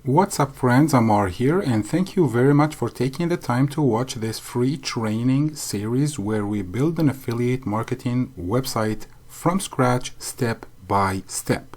What's up friends, Amar here, and thank you very much for taking the time to watch this free training series where we build an affiliate marketing website from scratch step by step.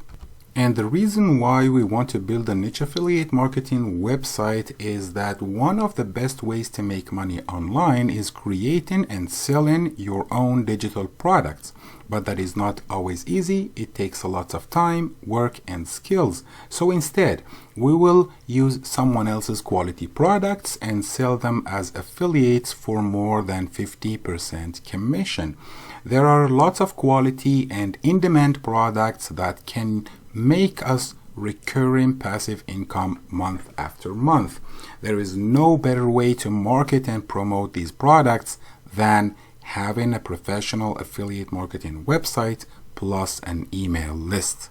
And the reason why we want to build a niche affiliate marketing website is that one of the best ways to make money online is creating and selling your own digital products. But that is not always easy. It takes a lot of time, work, and skills. So instead, we will use someone else's quality products and sell them as affiliates for more than 50% commission. There are lots of quality and in-demand products that can make us recurring passive income month after month. There is no better way to market and promote these products than having a professional affiliate marketing website plus an email list.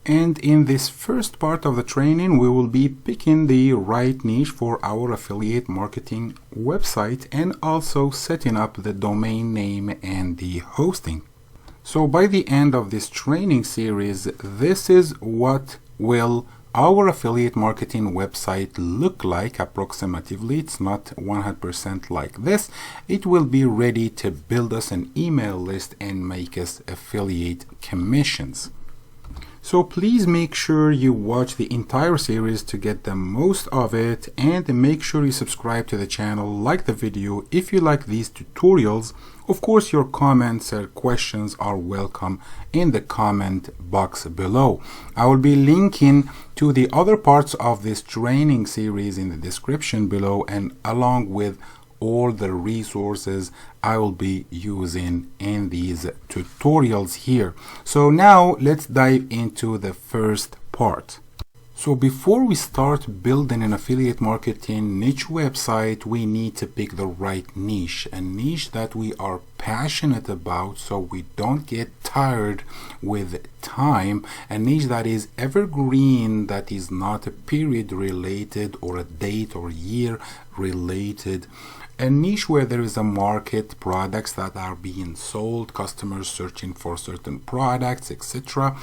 And in this first part of the training, we will be picking the right niche for our affiliate marketing website and also setting up the domain name and the hosting. So by the end of this training series, this is what will our affiliate marketing website look like approximately. It's not 100% like this. It will be ready to build us an email list and make us affiliate commissions. So please make sure you watch the entire series to get the most of it, and make sure you subscribe to the channel, like the video if you like these tutorials. Of course, your comments or questions are welcome in the comment box below. I will be linking to the other parts of this training series in the description below, and along with all the resources I will be using in these tutorials here. So now let's dive into the first part. So before we start building an affiliate marketing niche website, we need to pick the right niche, a niche that we are passionate about so we don't get tired with time, a niche that is evergreen, that is not a period related or a date or year related, a niche where there is a market, products that are being sold, customers searching for certain products, etc.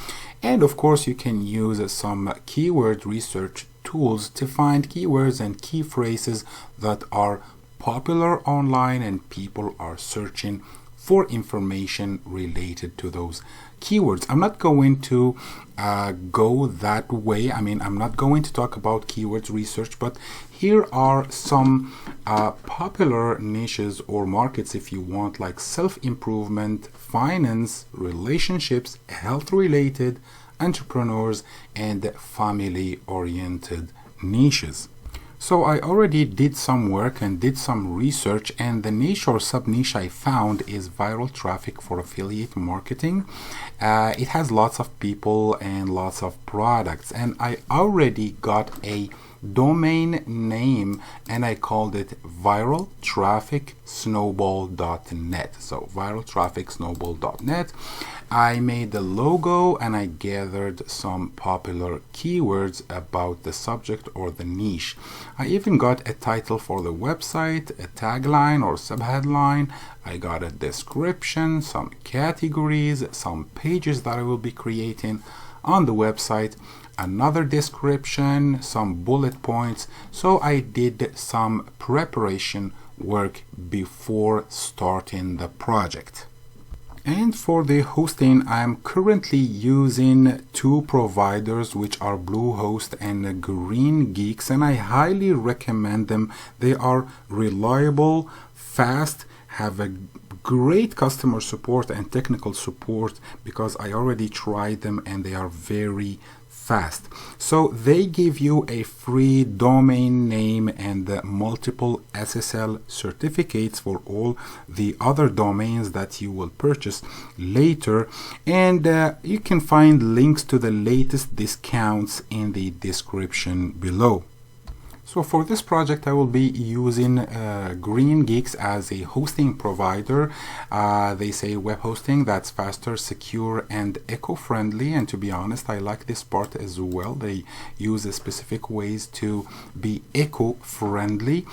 And of course, you can use some keyword research tools to find keywords and key phrases that are popular online and people are searching for information related to those keywords. I'm not going to go that way. I'm not going to talk about keywords research, but here are some popular niches or markets if you want, like self-improvement, finance, relationships, health-related, entrepreneurs, and family-oriented niches. So I already did some work and did some research, and the niche or sub-niche I found is viral traffic for affiliate marketing. It has lots of people and lots of products, and I already got a domain name and I called it viraltrafficsnowball.net. So viraltrafficsnowball.net. I made the logo and I gathered some popular keywords about the subject or the niche. I even got a title for the website, a tagline or subheadline. I got a description, some categories, some pages that I will be creating on the website, another description, some bullet points. So I did some preparation work before starting the project. And for the hosting, I'm currently using two providers, which are Bluehost and Green Geeks, and I highly recommend them. They are reliable, fast, have a great customer support and technical support, because I already tried them and they are very fast. So they give you a free domain name and multiple SSL certificates for all the other domains that you will purchase later, and you can find links to the latest discounts in the description below. So for this project, I will be using Green Geeks as a hosting provider. They say web hosting that's faster, secure, and eco-friendly. And to be honest, I like this part as well. They use specific ways to be eco-friendly.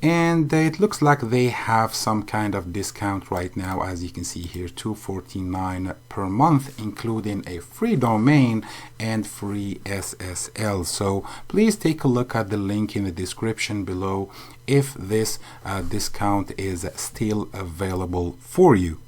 and it looks like they have some kind of discount right now, as you can see here, $249 per month, including a free domain and free SSL. So please take a look at the link in the description below if this discount is still available for you.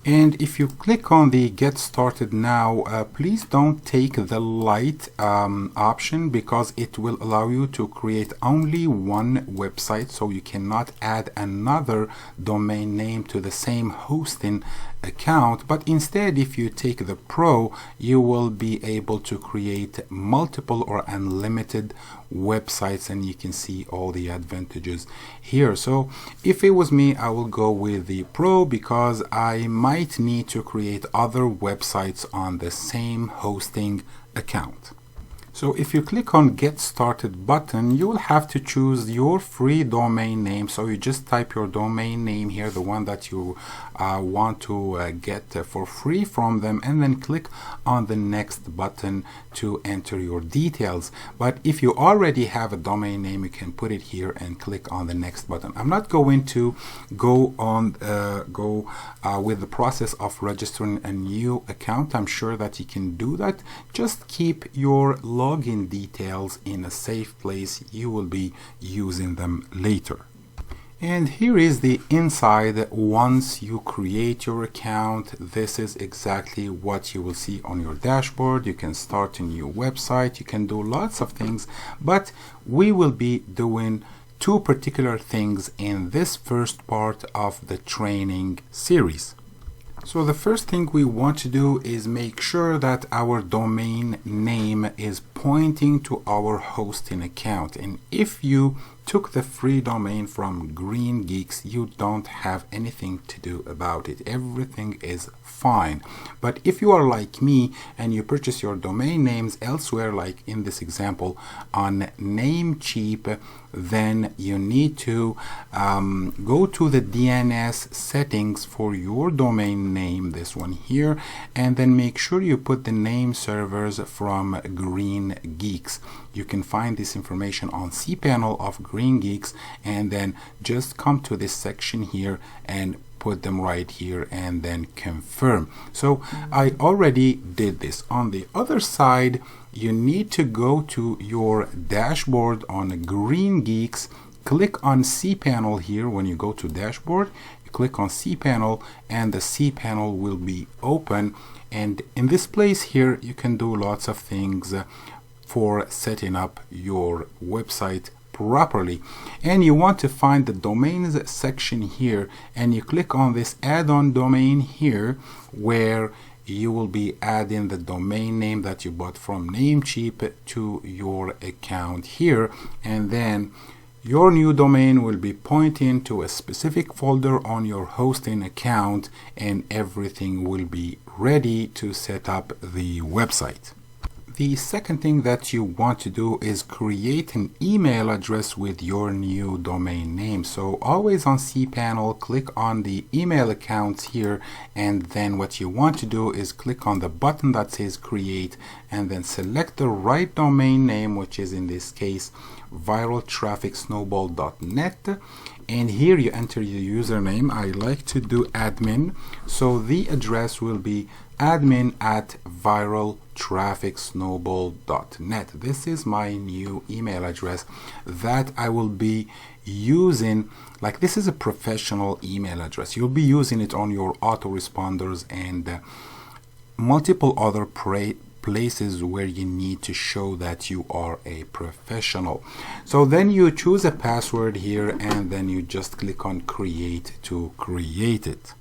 And if you click on the Get Started Now, please don't take the light option, because it will allow you to create only one website, so you cannot add another domain name to the same hosting account. But instead, if you take the Pro, you will be able to create multiple or unlimited websites, and you can see all the advantages here. So if it was me, I will go with the Pro, because I might need to create other websites on the same hosting account. So if you click on Get Started button, you will have to choose your free domain name. So you just type your domain name here, the one that you want to get for free from them, and then click on the next button to enter your details. But if you already have a domain name, you can put it here and click on the next button. I'm not going to go on with the process of registering a new account. I'm sure that you can do that. Just keep your login details in a safe place. You will be using them later. And here is the inside. Once you create your account, this is exactly what you will see on your dashboard. You can start a new website, you can do lots of things, but we will be doing two particular things in this first part of the training series. So the first thing we want to do is make sure that our domain name is pointing to our hosting account. And if you took the free domain from Green Geeks, you don't have anything to do about it. Everything is fine. But if you are like me and you purchase your domain names elsewhere, like in this example on Namecheap, then you need to go to the DNS settings for your domain name, this one here, and then make sure you put the name servers from Green Geeks. You can find this information on cPanel of Green Geeks, and then just come to this section here and put them right here and then confirm. So I already did this. On the other side, you need to go to your dashboard on Green Geeks, click on cPanel here. When you go to dashboard, you click on cPanel and the cPanel will be open, and in this place here you can do lots of things for setting up your website properly. And you want to find the domains section here, and you click on this add-on domain here, where you will be adding the domain name that you bought from Namecheap to your account here, and then your new domain will be pointing to a specific folder on your hosting account, and everything will be ready to set up the website. The second thing that you want to do is create an email address with your new domain name. So always on cPanel, click on the email accounts here, and then what you want to do is click on the button that says create, and then select the right domain name, which is in this case viraltrafficsnowball.net, and here you enter your username. I like to do admin, so the address will be admin@viraltrafficsnowball.net. This is my new email address that I will be using. Like, this is a professional email address. You'll be using it on your autoresponders and multiple other places where you need to show that you are a professional. So then you choose a password here, and then you just click on create to create it.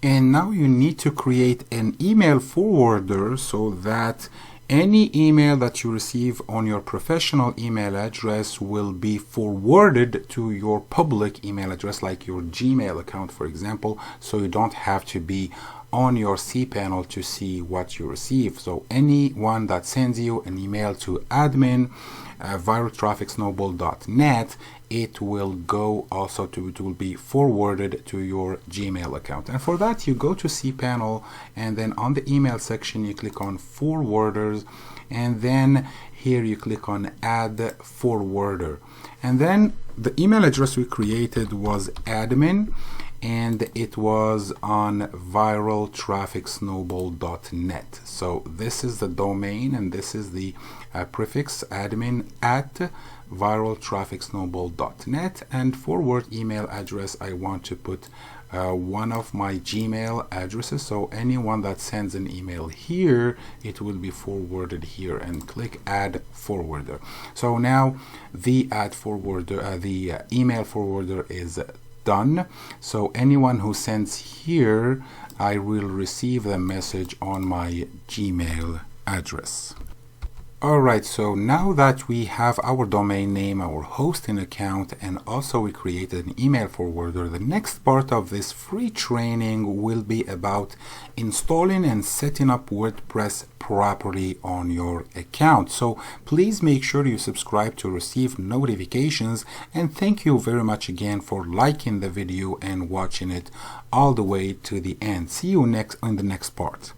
And now you need to create an email forwarder so that any email that you receive on your professional email address will be forwarded to your public email address, like your Gmail account, for example, so you don't have to be on your cPanel to see what you receive. So anyone that sends you an email to admin viraltrafficsnowball.net, it will go also to, it will be forwarded to your Gmail account. And for that, you go to cPanel, and then on the email section you click on forwarders, and then here you click on add forwarder, and then the email address we created was admin, and it was on viraltrafficsnowball.net. So this is the domain, and this is the prefix admin at viraltrafficsnowball.net, and forward email address I want to put one of my Gmail addresses, so anyone that sends an email here, it will be forwarded here, and click add forwarder. So now the add forwarder, the email forwarder is done. So anyone who sends here, I will receive the message on my Gmail address. Alright, so now that we have our domain name, our hosting account, and also we created an email forwarder, the next part of this free training will be about installing and setting up WordPress properly on your account. So please make sure you subscribe to receive notifications, and thank you very much again for liking the video and watching it all the way to the end. See you next in the next part.